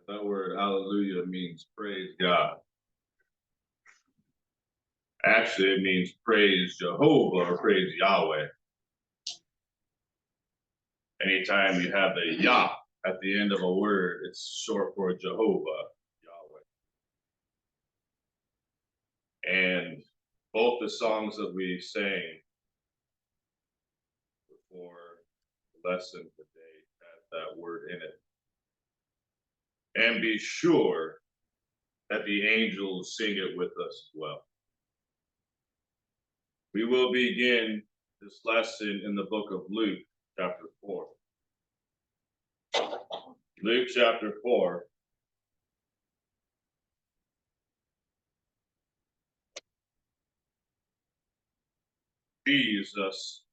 That word hallelujah means praise God. Actually, it means praise Jehovah or praise Yahweh. Anytime you have the Yah at the end of a word, it's short for Jehovah, Yahweh. And both the songs that we sang before the lesson today have that word in it. And be sure that the angels sing it with us as well. We will begin this lesson in the book of Luke, chapter 4. Luke chapter 4. Jesus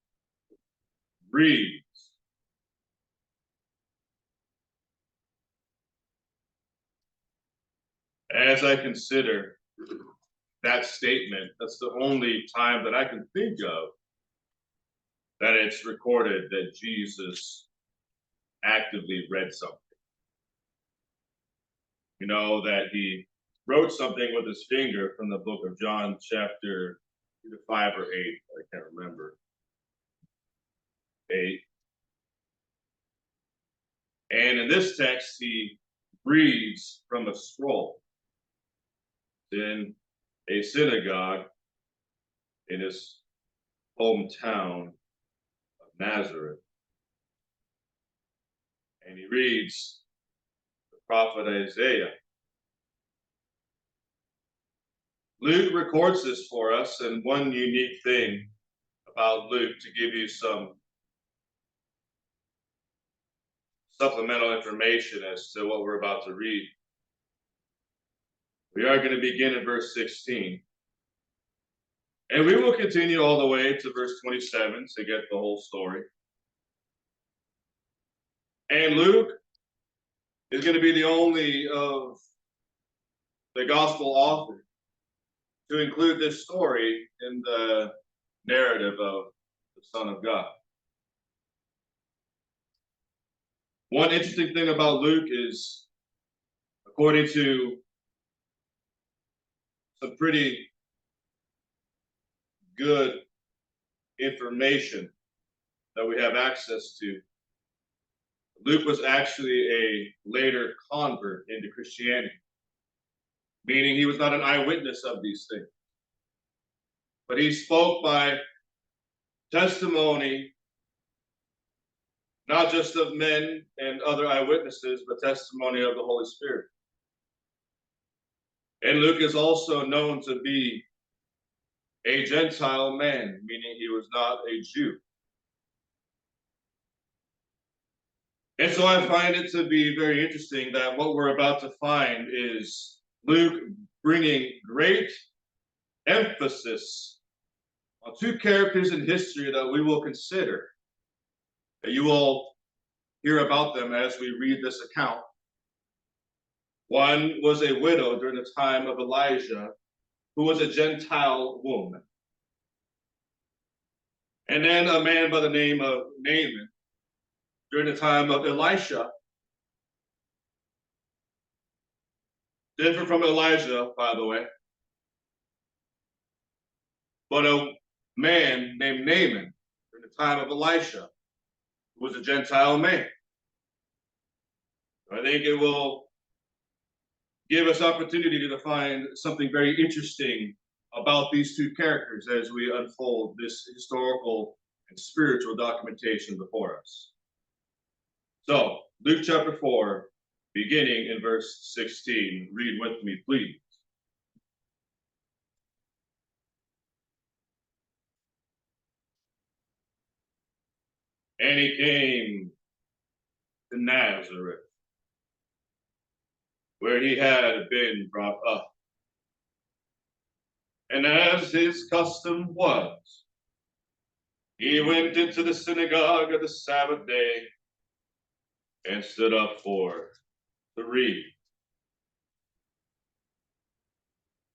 breathes. As I consider that statement, that's the only time that I can think of that it's recorded that Jesus actively read something. You know, that he wrote something with his finger from the book of John, chapter 5 or 8. I can't remember. 8. And in this text, he reads from a scroll in a synagogue in his hometown of Nazareth. And he reads the prophet Isaiah. Luke records this for us, and one unique thing about Luke, to give you some supplemental information as to what we're about to read. We are going to begin in verse 16. And we will continue all the way to verse 27 to get the whole story. And Luke is going to be the only of the gospel author to include this story in the narrative of the Son of God. One interesting thing about Luke is, according to some pretty good information that we have access to, Luke was actually a later convert into Christianity, meaning he was not an eyewitness of these things. But he spoke by testimony, not just of men and other eyewitnesses, but testimony of the Holy Spirit. And Luke is also known to be a Gentile man, meaning he was not a Jew. And so I find it to be very interesting that what we're about to find is Luke bringing great emphasis on two characters in history that we will consider. You will hear about them as we read this account. One was a widow during the time of Elijah, who was a Gentile woman. And then a man by the name of Naaman during the time of Elisha. Different from Elijah, by the way. But a man named Naaman during the time of Elisha, who was a Gentile man. I think it will give us opportunity to find something very interesting about these two characters as we unfold this historical and spiritual documentation before us. So, Luke chapter 4, beginning in verse 16. Read with me, please. And he came to Nazareth, where he had been brought up. And as his custom was, he went into the synagogue of the Sabbath day and stood up to read.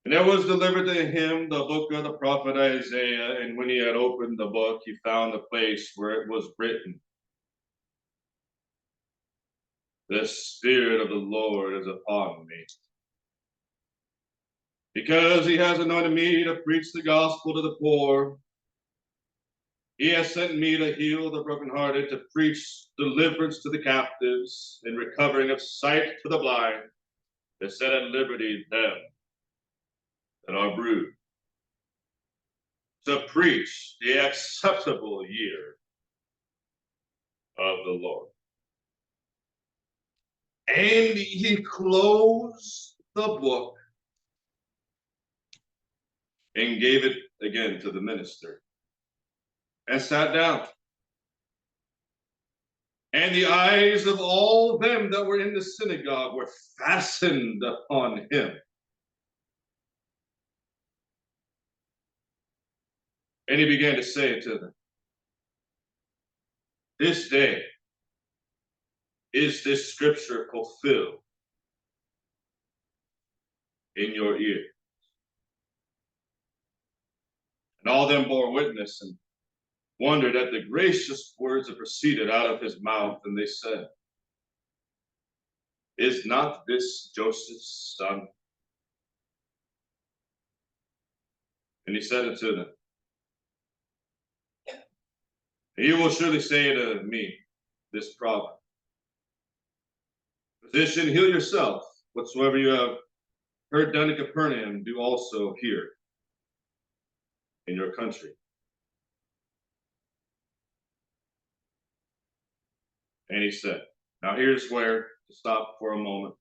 And there was delivered to him the book of the prophet Isaiah, and when he had opened the book, he found the place where it was written, The Spirit of the Lord is upon me, because he has anointed me to preach the gospel to the poor. He has sent me to heal the brokenhearted, to preach deliverance to the captives, and recovering of sight to the blind, to set at liberty them that are bruised, to preach the acceptable year of the Lord. And he closed the book and gave it again to the minister and sat down. And the eyes of all them that were in the synagogue were fastened upon him. And he began to say to them, this day is this scripture fulfilled in your ear. And all them bore witness and wondered at the gracious words that proceeded out of his mouth. And they said, is not this Joseph's son? And he said unto them, you will surely say to me this proverb, physician, heal yourself. Whatsoever you have heard done in Capernaum, do also here in your country. And he said, now here's where to stop for a moment.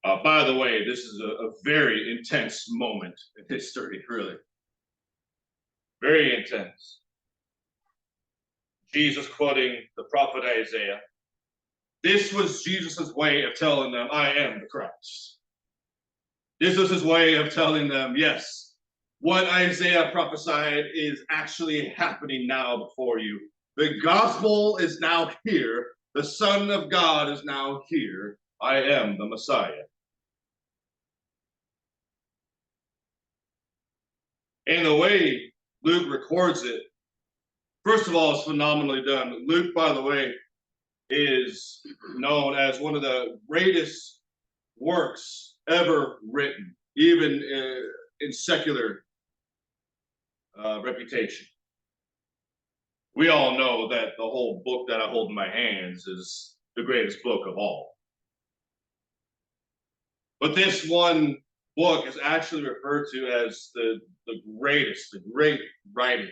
By the way, this is a very intense moment in history, really. Very intense. Jesus quoting the prophet Isaiah. This was Jesus's way of telling them, I am the Christ. This was his way of telling them, yes, what Isaiah prophesied is actually happening now before you. The gospel is now here. The Son of God is now here. I am the Messiah. And the way Luke records it, first of all, is phenomenally done. Luke, by the way, is known as one of the greatest works ever written, even in secular reputation. We all know that the whole book that I hold in my hands is the greatest book of all. But this one book is actually referred to as the greatest, the great writing.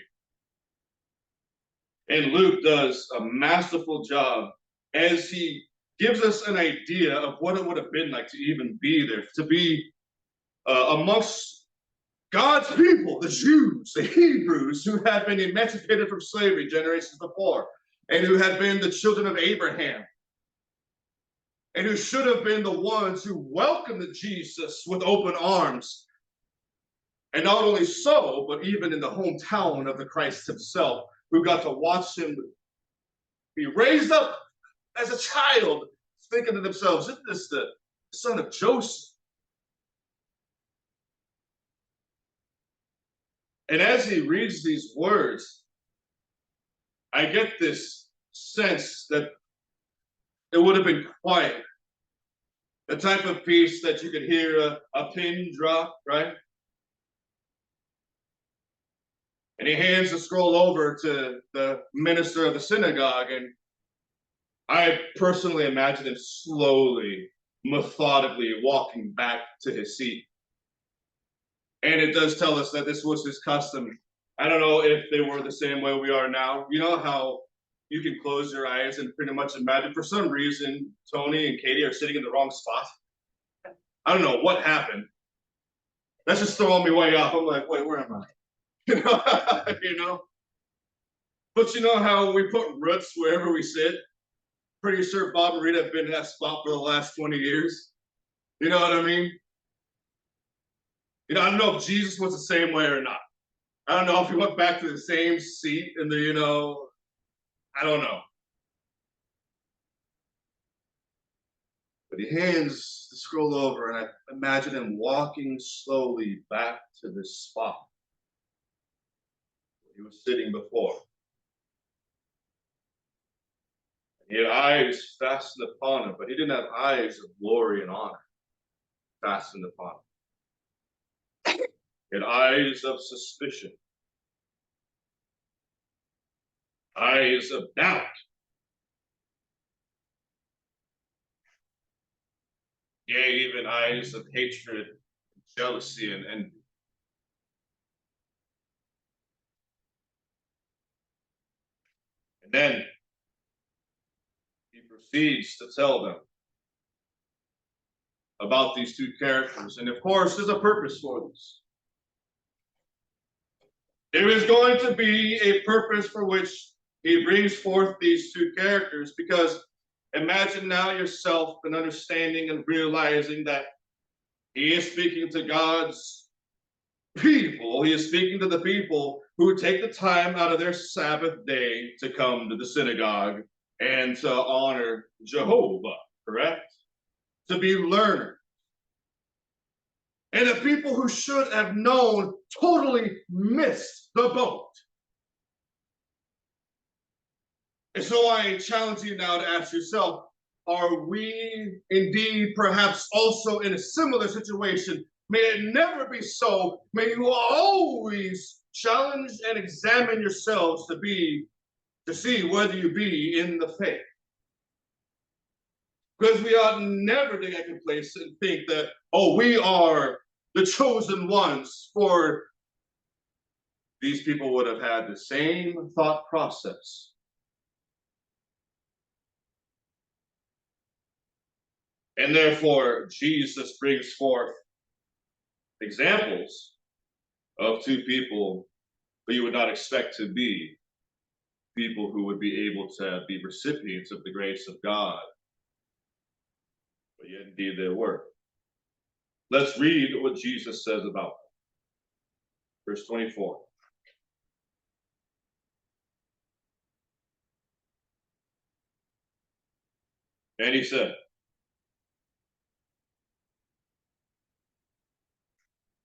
And Luke does a masterful job as he gives us an idea of what it would have been like to even be there, to be amongst God's people, the Jews, the Hebrews, who had been emancipated from slavery generations before, and who had been the children of Abraham, and who should have been the ones who welcomed Jesus with open arms. And not only so, but even in the hometown of the Christ himself, who got to watch him be raised up as a child, thinking to themselves, isn't this the son of Joseph? And as he reads these words, I get this sense that it would have been quiet. The type of peace that you could hear a pin drop, right? And he hands the scroll over to the minister of the synagogue, and I personally imagine him slowly, methodically walking back to his seat. And it does tell us that this was his custom. I don't know if they were the same way we are now. You know how you can close your eyes and pretty much imagine, for some reason, Tony and Katie are sitting in the wrong spot. I don't know what happened. That's just throwing me way off. I'm like, wait, where am I? You know? But you know how we put roots wherever we sit? Pretty sure Bob and Rita have been in that spot for the last 20 years. You know what I mean? You know, I don't know if Jesus was the same way or not. I don't know if he went back to the same seat in the, I don't know. But he hands the scroll over, and I imagine him walking slowly back to this spot where he was sitting before. He had eyes fastened upon him, but he didn't have eyes of glory and honor fastened upon him. He had eyes of suspicion, eyes of doubt. Yea, even eyes of hatred, jealousy, and envy. And then he proceeds to tell them about these two characters. And of course, there's a purpose for this. There is going to be a purpose for which he brings forth these two characters, because imagine now yourself and understanding and realizing that he is speaking to God's people. He is speaking to the people who take the time out of their Sabbath day to come to the synagogue and to honor Jehovah, correct? To be learners. And the people who should have known totally missed the boat. And so I challenge you now to ask yourself, are we indeed perhaps also in a similar situation? May it never be so. May you always challenge and examine yourselves to see whether you be in the faith. Because we ought never to get complacent and think that, oh, we are the chosen ones. For these people would have had the same thought process. And therefore, Jesus brings forth examples of two people who you would not expect to be people who would be able to be recipients of the grace of God. But yet indeed they were. Let's read what Jesus says about them. Verse 24. And he said,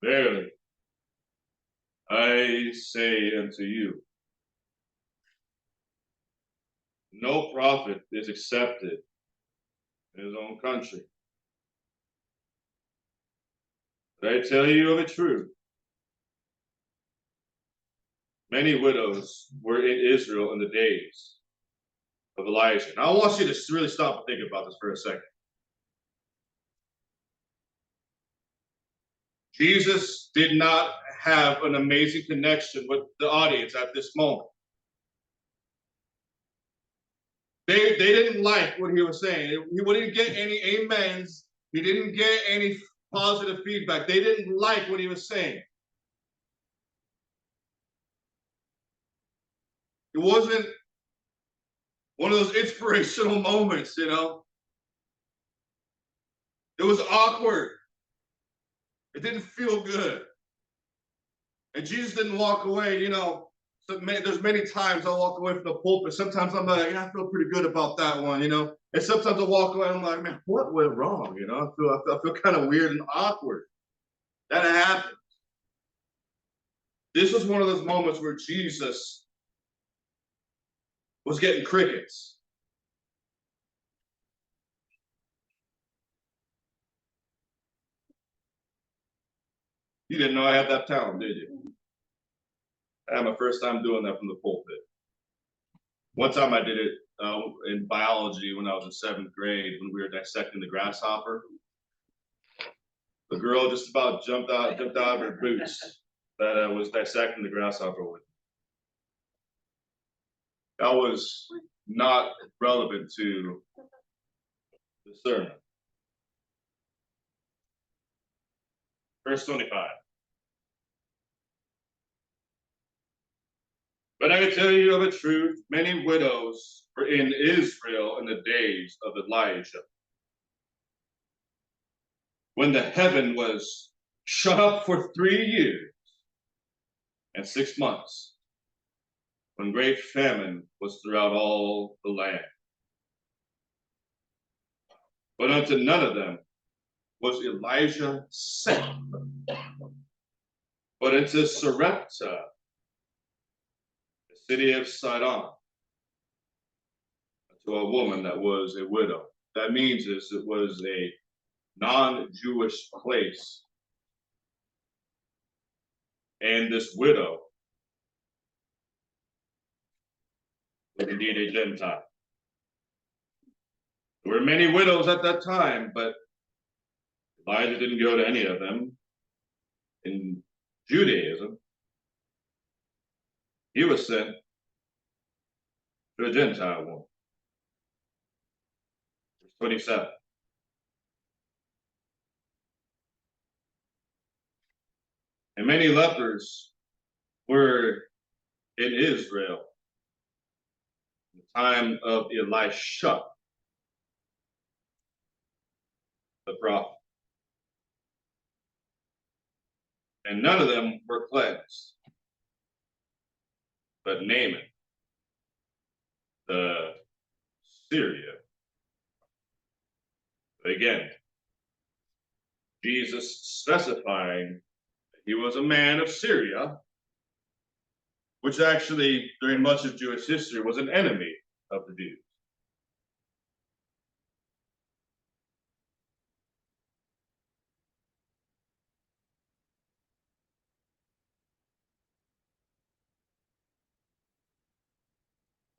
verily, I say unto you, no prophet is accepted in his own country. But I tell you of a truth, many widows were in Israel in the days of Elijah. Now I want you to really stop and think about this for a second. Jesus did not have an amazing connection with the audience at this moment. They didn't like what he was saying. He wouldn't get any amens. He didn't get any positive feedback. They didn't like what he was saying. It wasn't one of those inspirational moments, you know. It was awkward. It didn't feel good. And Jesus didn't walk away, you know. So there's many times I walk away from the pulpit. Sometimes I'm like, yeah, I feel pretty good about that one, you know. And sometimes I walk away and I'm like, man, what went wrong? You know, I feel kind of weird and awkward. That happened. This was one of those moments where Jesus was getting crickets. You didn't know I had that talent, did you? I had my first time doing that from the pulpit. One time I did it in biology when I was in 7th grade when we were dissecting the grasshopper. The girl just about jumped out of her boots that was dissecting the grasshopper with. That was not relevant to the sermon. Verse 25. But I tell you of a truth, many widows were in Israel in the days of Elijah, when the heaven was shut up for 3 years and 6 months, when great famine was throughout all the land. But unto none of them was Elijah sent, but into Sarepta, the city of Sidon, to a woman that was a widow. That means is it was a non-Jewish place. And this widow was indeed a Gentile. There were many widows at that time, but Elijah didn't go to any of them. In Judaism, he was sent to a Gentile woman. Verse 27. And many lepers were in Israel in the time of Elisha, the prophet. And none of them were cleansed, but Naaman, the Syria. Again, Jesus specifying that he was a man of Syria, which actually, during much of Jewish history, was an enemy of the Jews.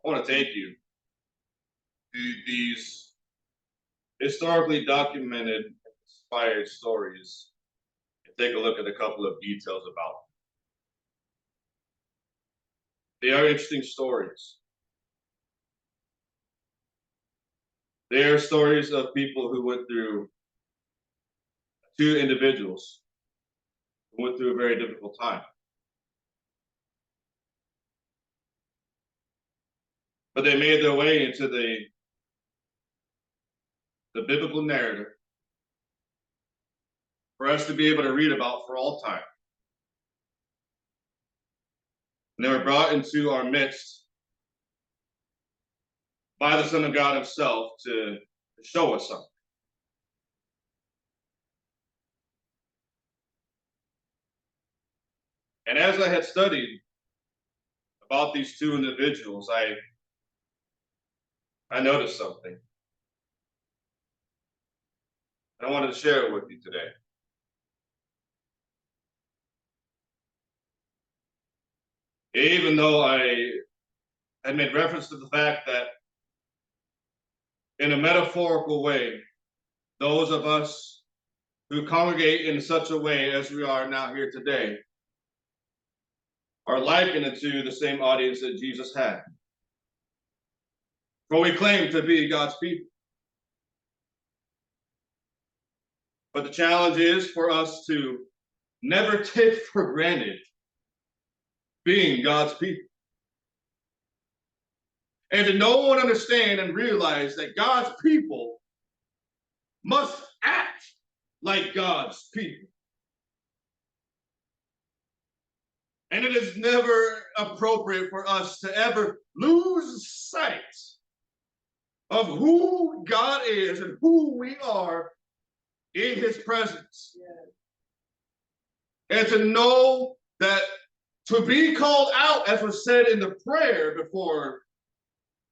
I want to take you to these historically documented, inspired stories and take a look at a couple of details about them. They are interesting stories. They are stories of people who went through, two individuals who went through a very difficult time. But they made their way into the biblical narrative for us to be able to read about for all time. And they were brought into our midst by the Son of God himself to show us something. And as I had studied about these two individuals, I noticed something. And I wanted to share it with you today. Even though I had made reference to the fact that in a metaphorical way, those of us who congregate in such a way as we are now here today are likened to the same audience that Jesus had. For we claim to be God's people. But the challenge is for us to never take for granted being God's people. And to know and understand and realize that God's people must act like God's people. And it is never appropriate for us to ever lose sight of who God is and who we are in his presence. Yeah. And to know that to be called out, as was said in the prayer before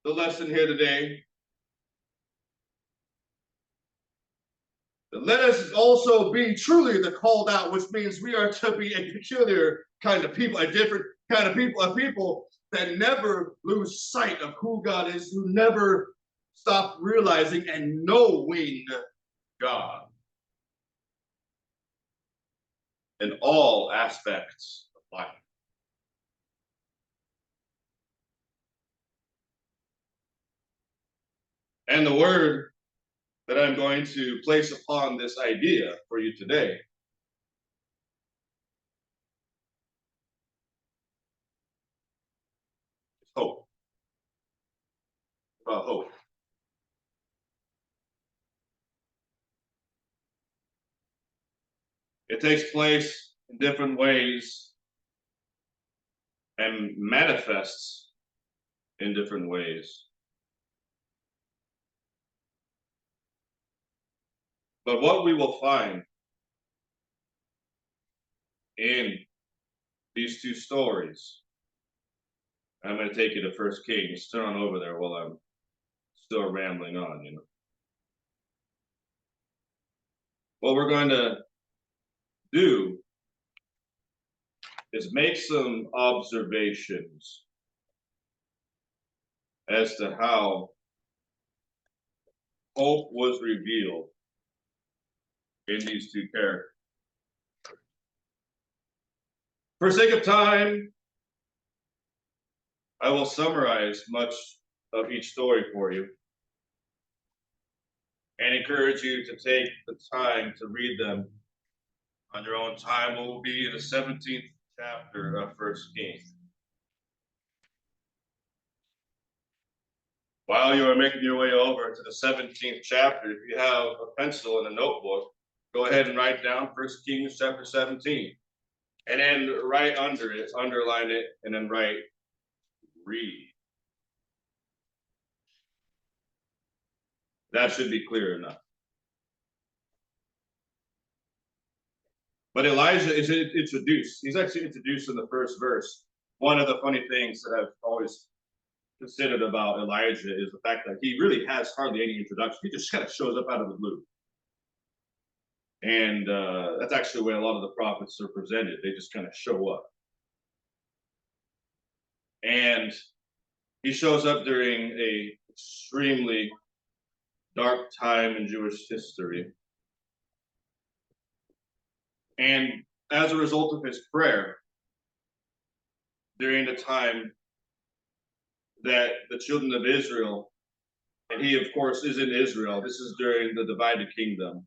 the lesson here today, let us also be truly the called out, which means we are to be a peculiar kind of people, a different kind of people, a people that never lose sight of who God is, who never stop realizing and knowing God in all aspects of life. And the word that I'm going to place upon this idea for you today is hope. About hope. It takes place in different ways and manifests in different ways. But what we will find in these two stories, I'm going to take you to 1 Kings. Turn on over there while I'm still rambling on, you know. What we're going to do is make some observations as to how hope was revealed in these two characters. For sake of time, I will summarize much of each story for you and encourage you to take the time to read them on your own time. We will be in the 17th chapter of 1 Kings. While you are making your way over to the 17th chapter, if you have a pencil and a notebook, go ahead and write down 1 Kings chapter 17. And then right under it, underline it, and then write read. That should be clear enough. But Elijah is introduced. He's actually introduced in the first verse. One of the funny things that I've always considered about Elijah is the fact that he really has hardly any introduction. He just kind of shows up out of the blue. And that's actually where a lot of the prophets are presented. They just kind of show up. And he shows up during a extremely dark time in Jewish history. And as a result of his prayer, during the time that the children of Israel, and he, of course, is in Israel. This is during the divided kingdom,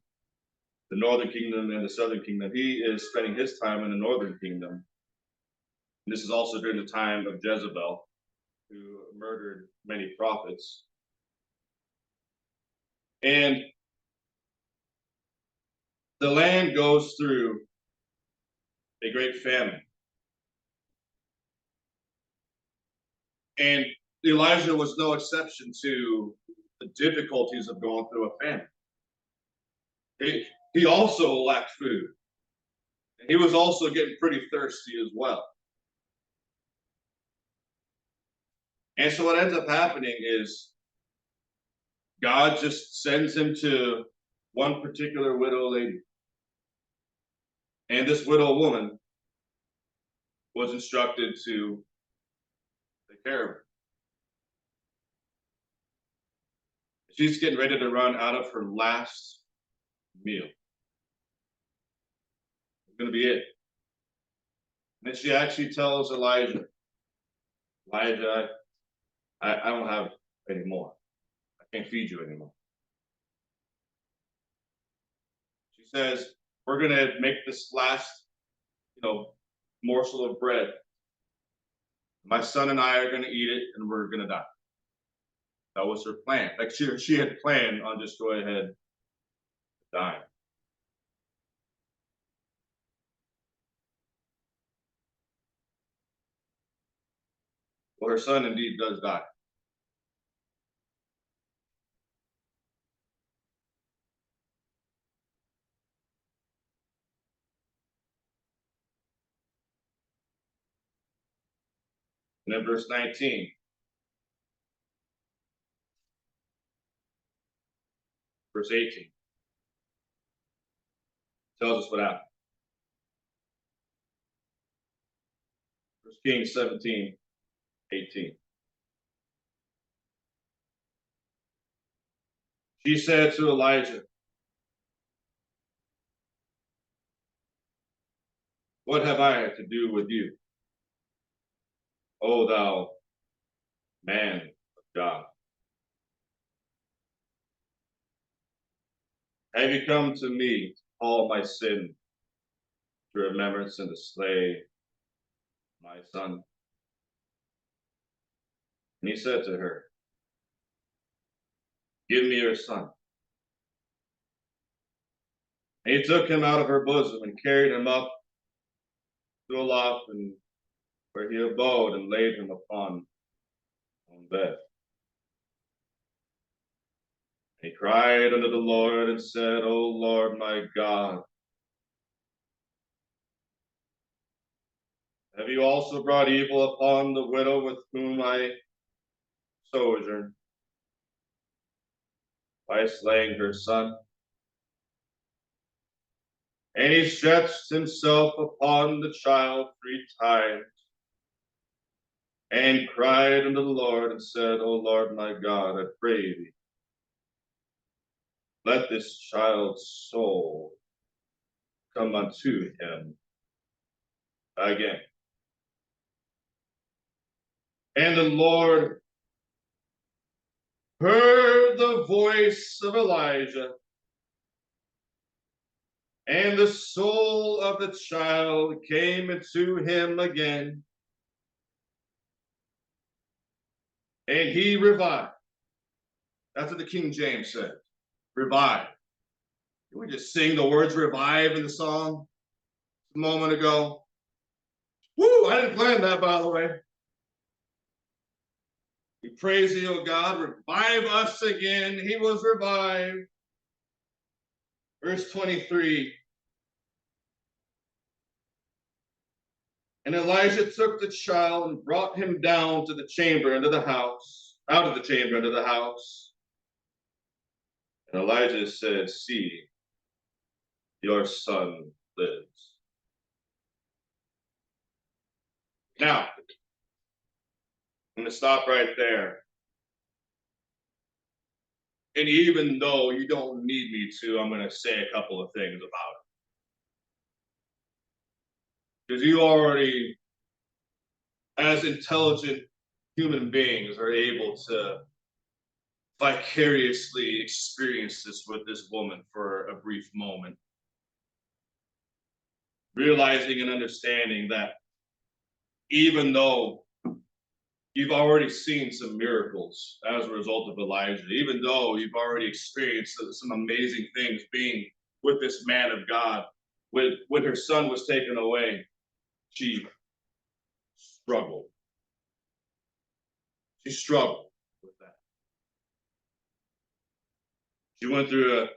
the northern kingdom and the southern kingdom. He is spending his time in the northern kingdom. And this is also during the time of Jezebel, who murdered many prophets. And the land goes through a great famine. And Elijah was no exception to the difficulties of going through a famine. He also lacked food. And he was also getting pretty thirsty as well. And so what ends up happening is God just sends him to one particular widow lady. And this widow woman was instructed to take care of her. She's getting ready to run out of her last meal. It's going to be it. And then she actually tells Elijah, I don't have any more. I can't feed you anymore. She says, we're going to make this last, morsel of bread. My son and I are going to eat it, and we're going to die. That was her plan. Like she had planned on just go ahead and dying. Well, her son indeed does die. And then verse 19. Verse 18 tells us what happened. 1 Kings 17, 18. She said to Elijah, what have I to do with you, O thou man of God? Have you come to me to call my sin to remembrance and to slay my son? And he said to her, give me your son. And he took him out of her bosom and carried him up to a loft, and where he abode, and laid him upon a bed. And he cried unto the Lord and said, O Lord my God, have you also brought evil upon the widow with whom I sojourn? by slaying her son. And he stretched himself upon the child 3 times, and cried unto the Lord, and said, O Lord my God, I pray thee, let this child's soul come unto him again. And the Lord heard the voice of Elijah, and the soul of the child came into him again, and he revived. That's what the King James said. Revive. Did we just sing the words revive in the song a moment ago? Woo! I didn't plan that, by the way. We praise thee, O God, revive us again. He was revived. Verse 23. And Elijah took the child and brought him down to the chamber into the house, out of the chamber into the house. And Elijah said, see, your son lives. Now, I'm going to stop right there. And even though you don't need me to, I'm going to say a couple of things about it. Because you already, as intelligent human beings, are able to vicariously experience this with this woman for a brief moment. Realizing and understanding that even though you've already seen some miracles as a result of Elijah, even though you've already experienced some amazing things being with this man of God, when her son was taken away, she struggled. She struggled with that. She went through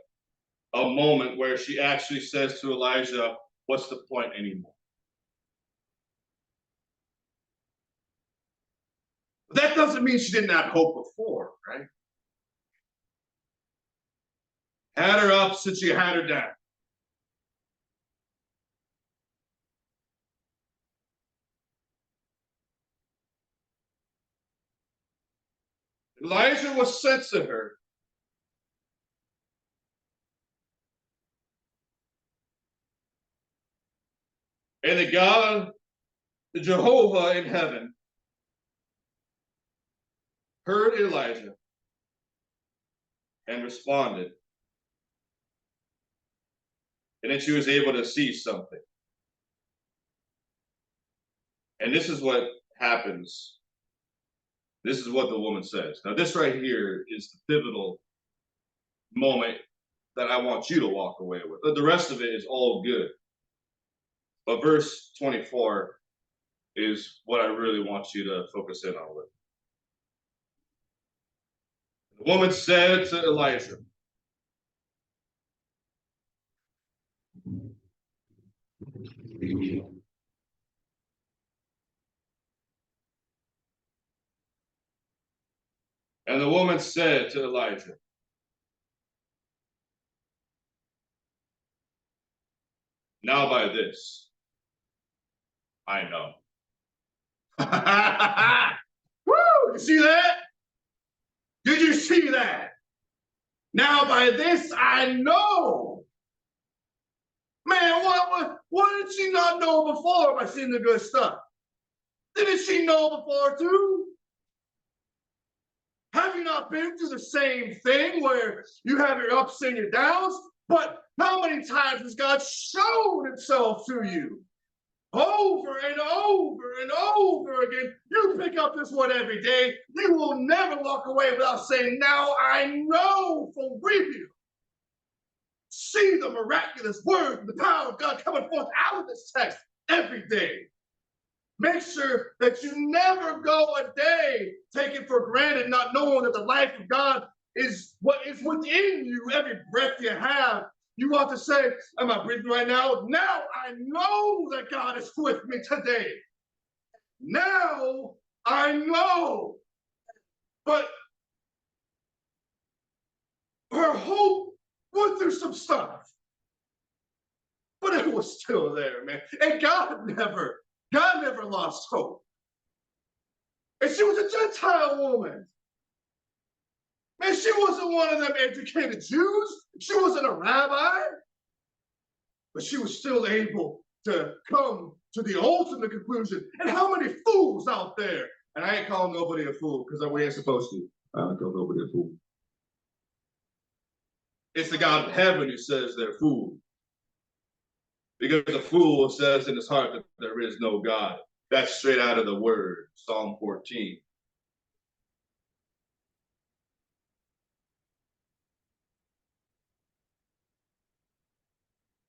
a moment where she actually says to Elijah, what's the point anymore? But that doesn't mean she didn't have hope before, right? Had her up since you had her down. Elijah was sent to her. And the God, the Jehovah in heaven, heard Elijah and responded. And then she was able to see something. And this is what happens. This is what the woman says. Now, this right here is the pivotal moment that I want you to walk away with. The rest of it is all good. But verse 24 is what I really want you to focus in on with. The woman said to Elijah, and the woman said to Elijah, now by this, I know. Woo! You see that? Did you see that? Now by this, I know. Man, what did she not know before by seeing the good stuff? Didn't she know before too? Have you not been through the same thing where you have your ups and your downs? But how many times has God shown himself to you? Over and over and over again. You pick up this one every day. You will never walk away without saying, now I know for real. See the miraculous word and the power of God coming forth out of this text every day. Make sure that you never go a day taking for granted, not knowing that the life of God is what is within you. Every breath you have, you want to say, am I breathing right now? Now I know that God is with me today. Now I know. But Her hope went through some stuff, but it was still there, man. And God never lost hope. And she was a Gentile woman. Man, she wasn't one of them educated Jews. She wasn't a rabbi. But she was still able to come to the ultimate conclusion. And how many fools out there? And I ain't calling nobody a fool because we ain't supposed to. I don't call nobody a fool. It's the God of heaven who says they're fools. Because the fool says in his heart that there is no God. That's straight out of the word, Psalm 14.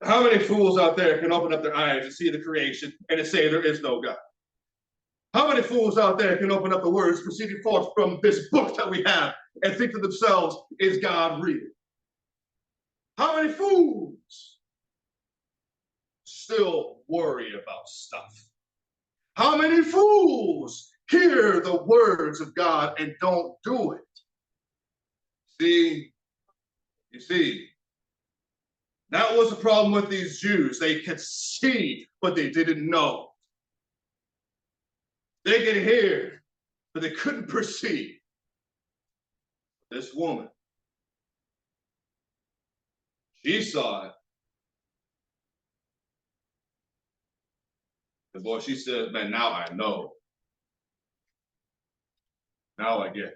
How many fools out there can open up their eyes and see the creation and to say there is no God? How many fools out there can open up the words proceeding forth from this book that we have and think to themselves, is God real? How many fools still worry about stuff? How many fools hear the words of God and don't do it? You see, that was the problem with these Jews. They could see, but they didn't know. They could hear, but they couldn't perceive. This woman, she saw it. And boy, she said, man, now I know. Now I get it.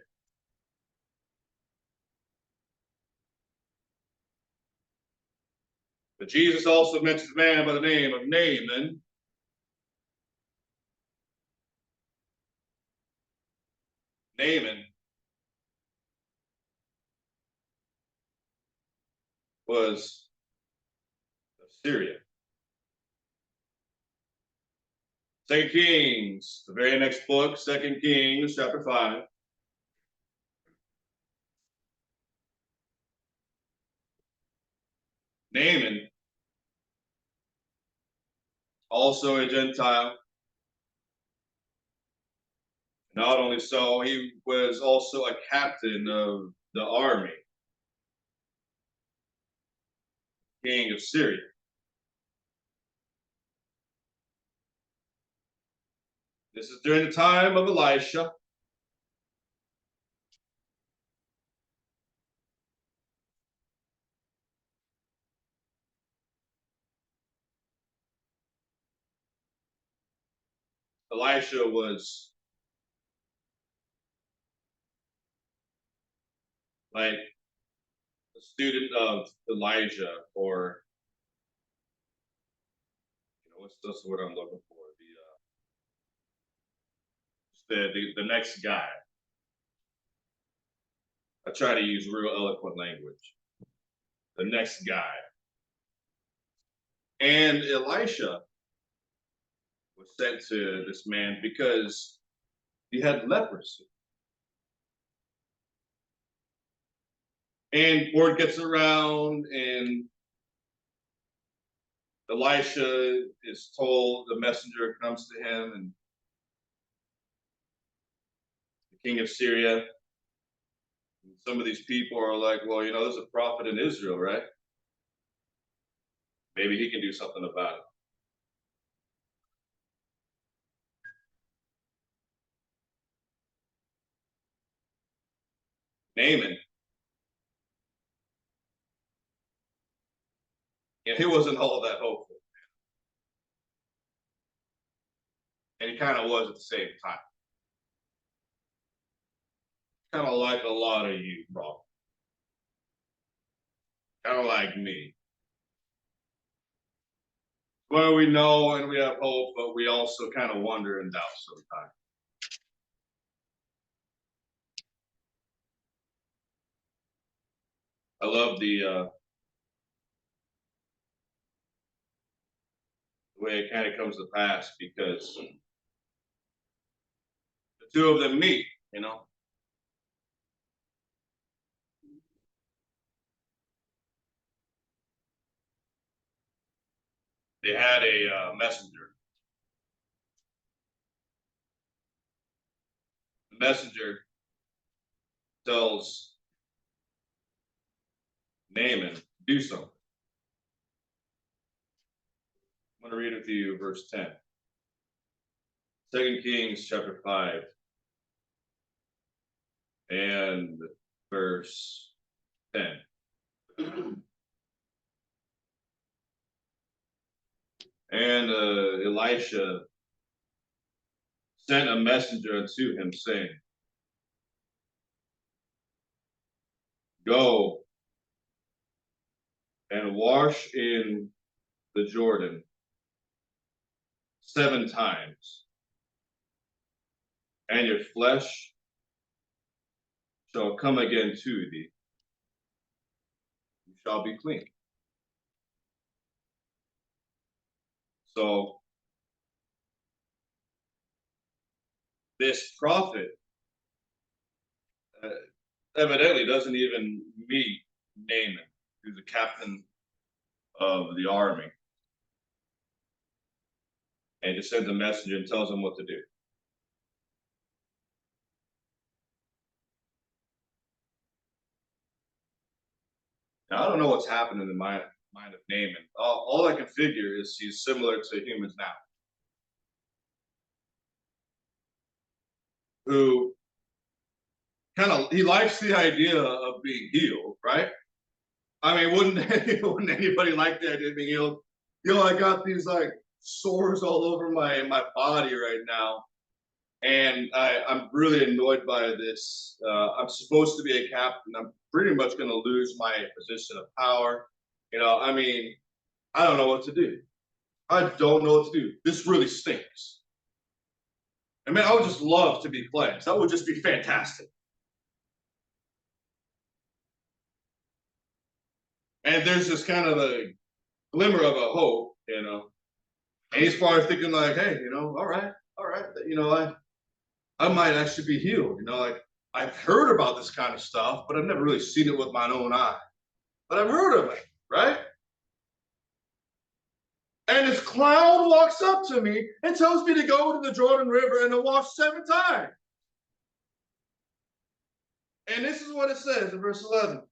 But Jesus also mentions a man by the name of Naaman. Naaman was of Syria. 2 Kings, the very next book, 2 Kings, chapter 5. Naaman, also a Gentile. Not only so, he was also a captain of the army, king of Syria. This is during the time of Elisha. Elisha was like a student of Elijah, or what's the word I'm looking for? The next guy. I try to use real eloquent language. The next guy. And Elisha was sent to this man because he had leprosy. And word gets around, and Elisha is told, the messenger comes to him, and the king of Syria. And some of these people are like, well, there's a prophet in Israel, right? Maybe he can do something about it. Naaman, he wasn't all that hopeful. And he kind of was at the same time. Kind of like a lot of you, probably. Kind of like me. Well, we know and we have hope, but we also kind of wonder and doubt sometimes. I love the way it kind of comes to pass, because the two of them meet, They had a messenger. The messenger tells Naaman to do something. I'm going to read with you verse 10. 2 Kings chapter 5 and verse 10. And Elisha sent a messenger unto him, saying, Go and wash in the Jordan 7 times, and your flesh shall come again to thee. You shall be clean. So this prophet evidently doesn't even meet Naaman, who's the captain of the army, and just sends a messenger and tells him what to do. Now, I don't know what's happened in the mind of Naaman. All I can figure is he's similar to humans now, who he likes the idea of being healed, right? I mean, wouldn't anybody like the idea of being healed? I got these like sores all over my body right now, and I'm really annoyed by this. I'm supposed to be a captain. I'm pretty much going to lose my position of power. I mean, I don't know what to do. I don't know what to do. This really stinks. I mean, I would just love to be cleansed. That would just be fantastic. And there's this kind of a glimmer of a hope, And he's probably thinking like, hey, all right, I might actually be healed. Like I've heard about this kind of stuff, but I've never really seen it with my own eye. But I've heard of it, right? And this clown walks up to me and tells me to go to the Jordan River and to wash 7 times. And this is what it says in verse 11.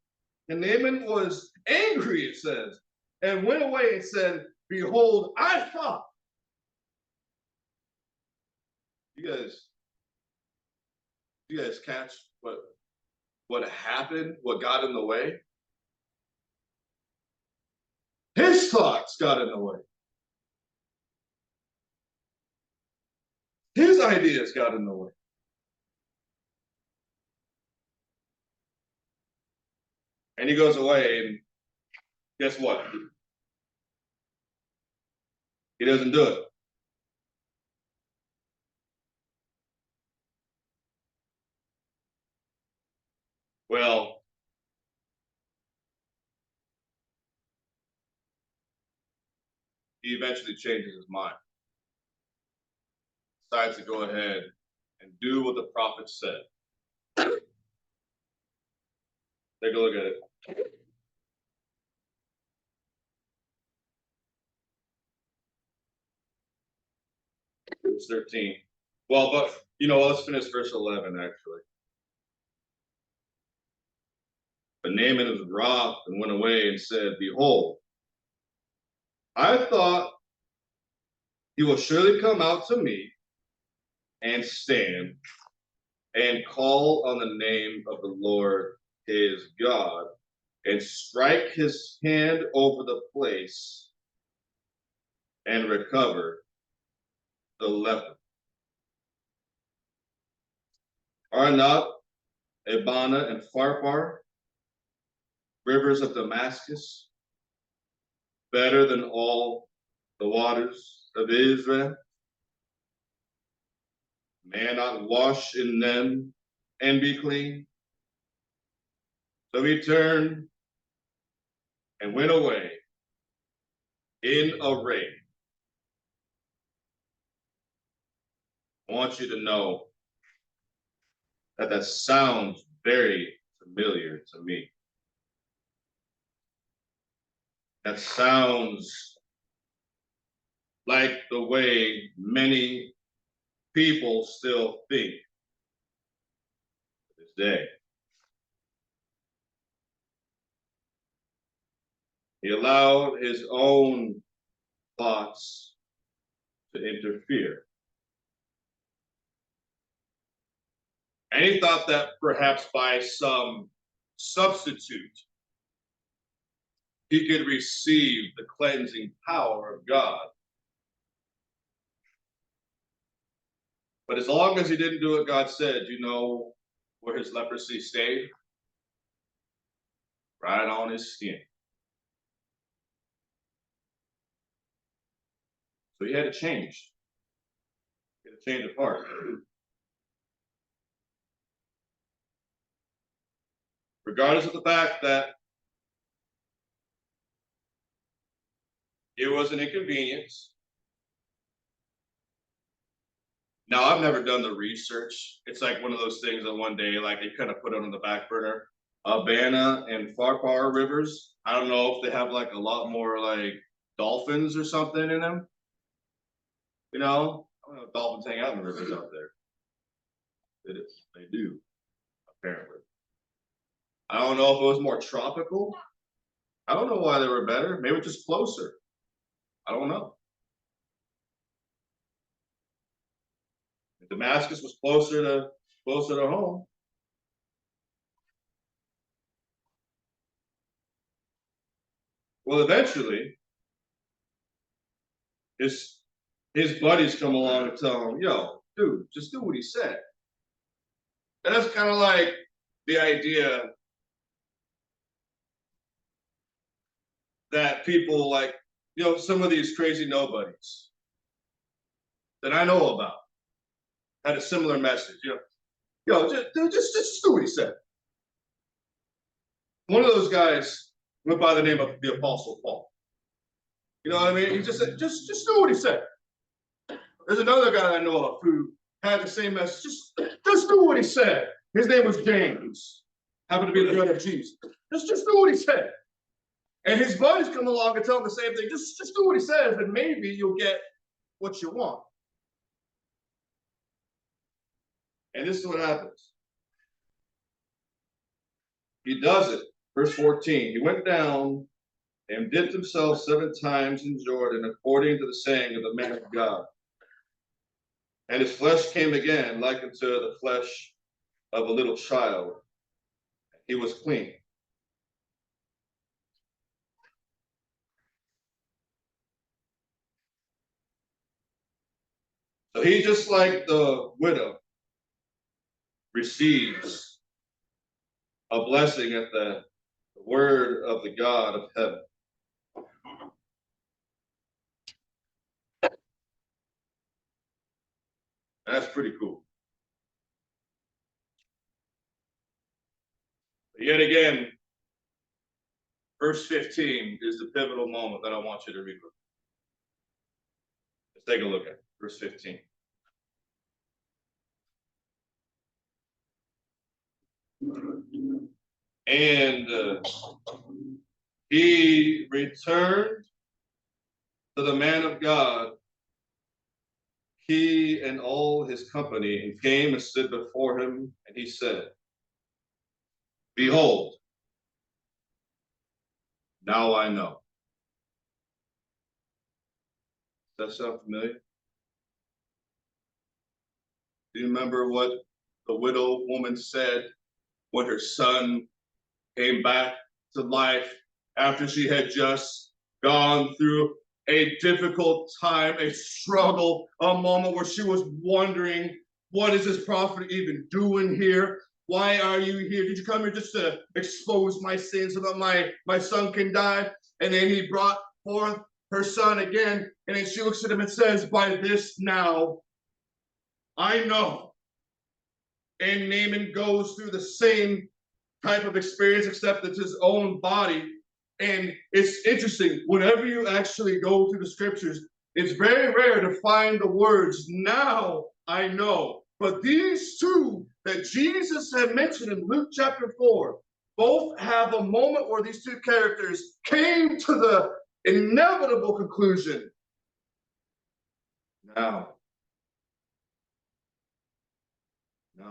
And Naaman was angry, it says, and went away and said, Behold, I thought. You guys catch what happened, what got in the way? His thoughts got in the way. His ideas got in the way. And he goes away, and guess what? He doesn't do it. Well, he eventually changes his mind. Decides to go ahead and do what the prophet said. Take a look at it. Verse 13. Well, but let's finish verse 11 actually. But Naaman was wroth and went away and said, Behold, I thought he will surely come out to me and stand and call on the name of the Lord his God and strike his hand over the place and recover the leper. Are not Abana and Pharpar, rivers of Damascus, better than all the waters of Israel? May I not wash in them and be clean? So he turned and went away in a rage. I want you to know that sounds very familiar to me. That sounds like the way many people still think to this day. He allowed his own thoughts to interfere. And he thought that perhaps by some substitute, he could receive the cleansing power of God. But as long as he didn't do what God said, you know where his leprosy stayed? Right on his skin. So he had to change. He had to change of heart. Regardless of the fact that it was an inconvenience. Now, I've never done the research. It's like one of those things that one day, like they kind of put it on the back burner. Abana and Farquhar rivers. I don't know if they have like a lot more like dolphins or something in them. You know, I don't know if dolphins hang out in the rivers out there. They do, apparently. I don't know if it was more tropical. I don't know why they were better. Maybe just closer. I don't know. If Damascus was closer to home. Well, eventually, his buddies come along and tell him, "Yo, dude, just do what he said." And that's kind of like the idea that people like, you know, some of these crazy nobodies that I know about had a similar message. Just do what he said. One of those guys went by the name of the Apostle Paul. You know what I mean? He just said, just do what he said. There's another guy I know of who had the same message. Just do what he said. His name was James. Happened to be the brother of Jesus. Just do what he said. And his buddies come along and tell him the same thing. Just do what he says, and maybe you'll get what you want. And this is what happens. He does it. Verse 14. He went down and dipped himself 7 times in Jordan, according to the saying of the man of God. And his flesh came again, like unto the flesh of a little child. He was clean. So he, just like the widow, receives a blessing at the word of the God of heaven. That's pretty cool. But yet again, verse 15 is the pivotal moment that I want you to read. Let's take a look at it. Verse 15. And he returned to the man of God, he and all his company, and came and stood before him, and he said, "Behold, now I know." Does that sound familiar? Do you remember what the widow woman said when her son came back to life after she had just gone through a difficult time, a struggle, a moment where she was wondering, what is this prophet even doing here? Why are you here? Did you come here just to expose my sins so that my son can die? And then he brought forth her son again, and then she looks at him and says, "By this now I know." And Naaman goes through the same type of experience, except it's his own body. And it's interesting, whenever you actually go through the scriptures, it's very rare to find the words, "now I know." But these two that Jesus had mentioned in Luke chapter 4, both have a moment where these two characters came to the inevitable conclusion, now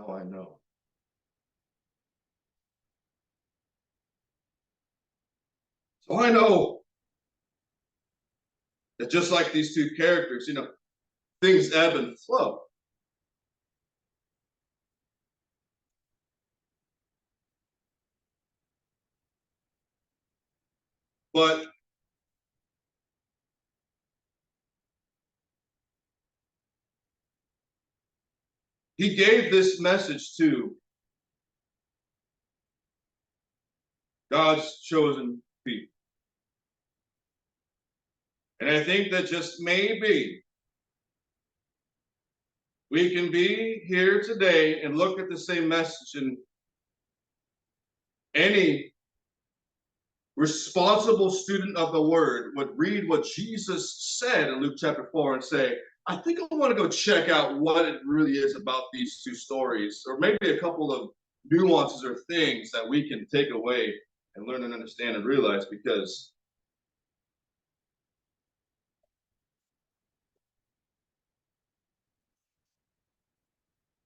I know. So I know that just like these two characters, things ebb and flow. But he gave this message to God's chosen people. And I think that just maybe we can be here today and look at the same message, and any responsible student of the word would read what Jesus said in Luke chapter 4 and say, I think I want to go check out what it really is about these two stories, or maybe a couple of nuances or things that we can take away and learn and understand and realize, because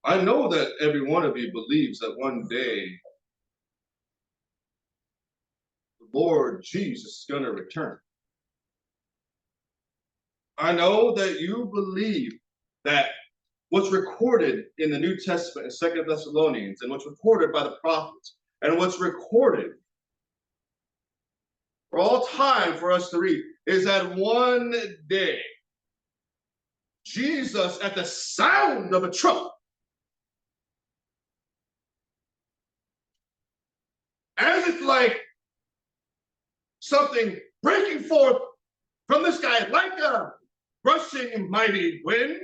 I know that every one of you believes that one day the Lord Jesus is going to return. I know that you believe that what's recorded in the New Testament in 2 Thessalonians, and what's recorded by the prophets, and what's recorded for all time for us to read, is that one day Jesus, at the sound of a trumpet, as it's like something breaking forth from the sky like a rushing mighty wind,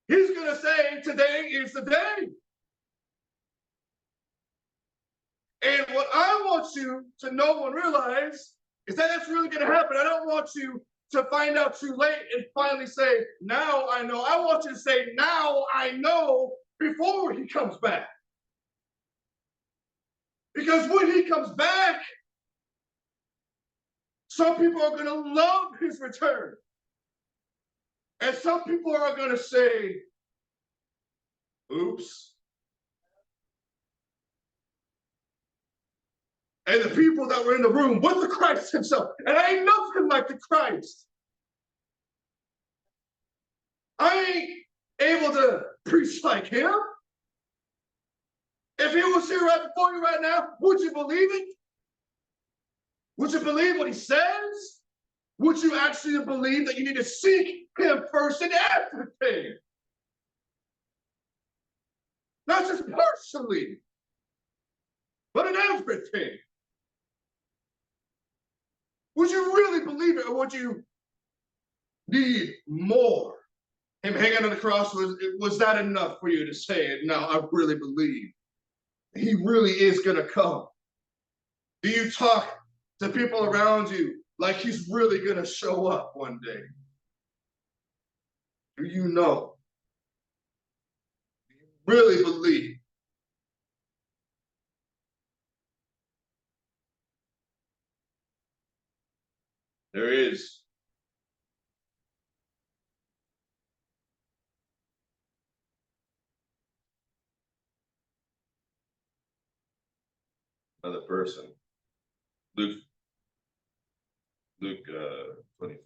he's going to say, today is the day. And what I want you to know and realize is that that's really going to happen. I don't want you to find out too late and finally say, now I know. I want you to say, now I know, before he comes back. Because when he comes back, some people are going to love his return. And some people are going to say, oops. And the people that were in the room with the Christ himself, and I ain't nothing like the Christ. I ain't able to preach like him. If he was here right before you right now, would you believe it? Would you believe what he says? Would you actually believe that you need to seek him first in everything? Not just partially, but in everything. Would you really believe it, or would you need more? Him hanging on the cross, was that enough for you to say, no, I really believe he really is going to come? Do you talk to people around you like he's really going to show up one day? Do you know? Do you really believe? There is another person. Luke 23.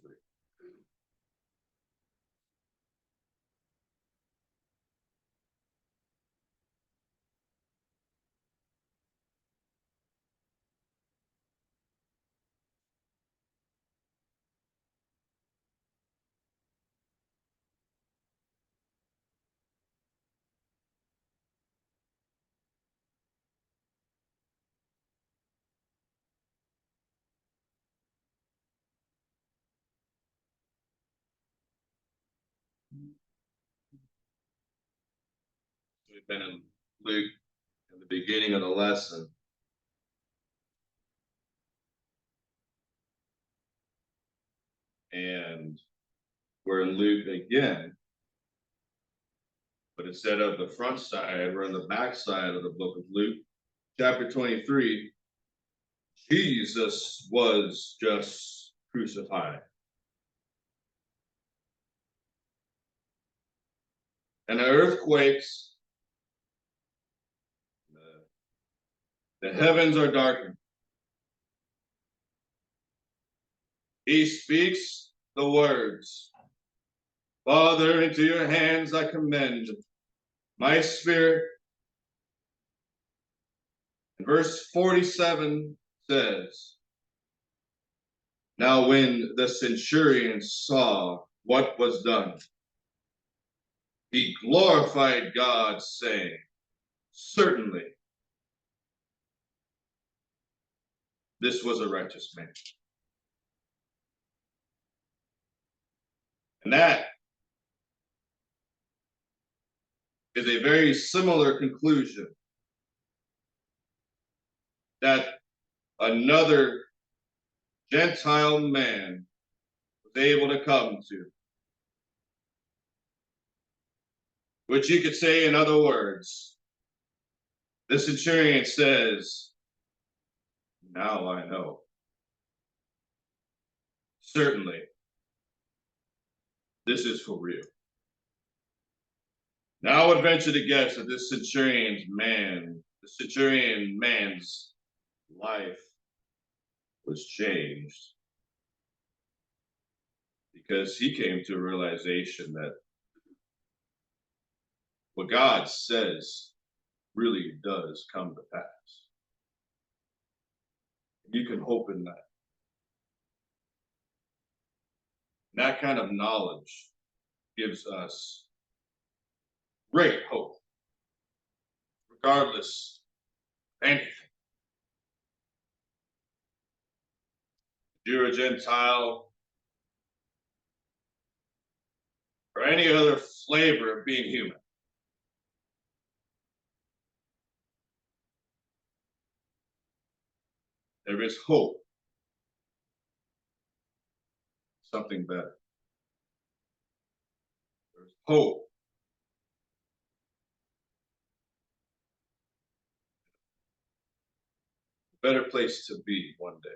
We've been in Luke in the beginning of the lesson. And we're in Luke again. But instead of the front side, we're on the back side of the book of Luke, chapter 23. Jesus was just crucified. And the earthquakes, The heavens are darkened. He speaks the words. Father, into your hands I commend my spirit. And verse 47 says, now when the centurion saw what was done, he glorified God, saying, certainly this was a righteous man. And that is a very similar conclusion that another Gentile man was able to come to. Which you could say in other words, the centurion says, now I know. Certainly, this is for real. Now I would venture to guess that this centurion man's life was changed because he came to a realization that what God says really does come to pass. You can hope in that. And that kind of knowledge gives us great hope, regardless of anything. If you're a Gentile or any other flavor of being human, there is hope. Something better. There's hope. A better place to be one day.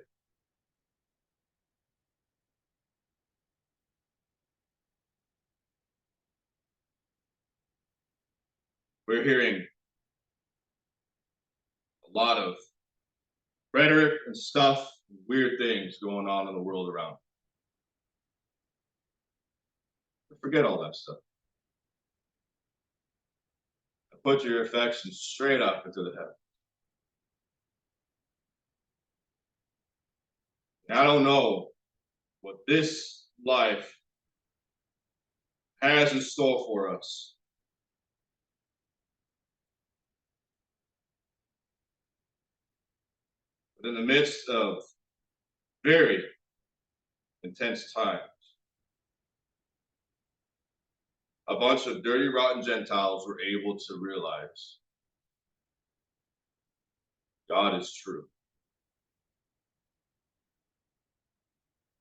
We're hearing a lot of rhetoric and stuff, weird things going on in the world around. Forget all that stuff. Put your affections straight up into the heavens. I don't know what this life has in store for us. But in the midst of very intense times, a bunch of dirty, rotten Gentiles were able to realize God is true.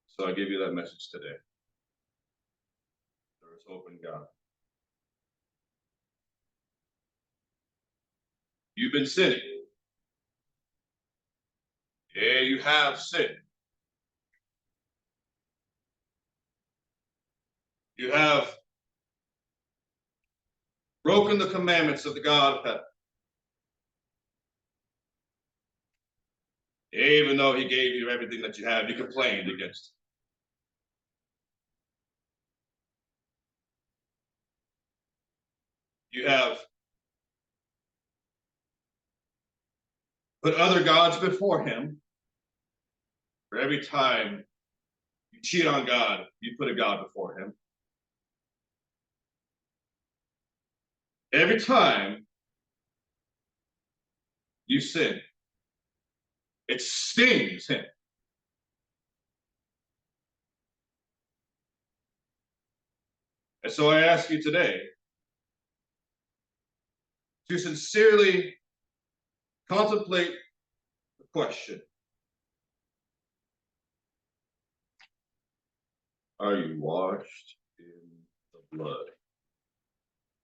So I give you that message today. There is hope in God. You've been sinning. Yeah, you have sinned. You have broken the commandments of the God of heaven. Even though he gave you everything that you have, you complained against him. You have put other gods before him. For every time you cheat on God, you put a God before him. Every time you sin, it stings him. And so I ask you today to sincerely contemplate the question: are you washed in the blood?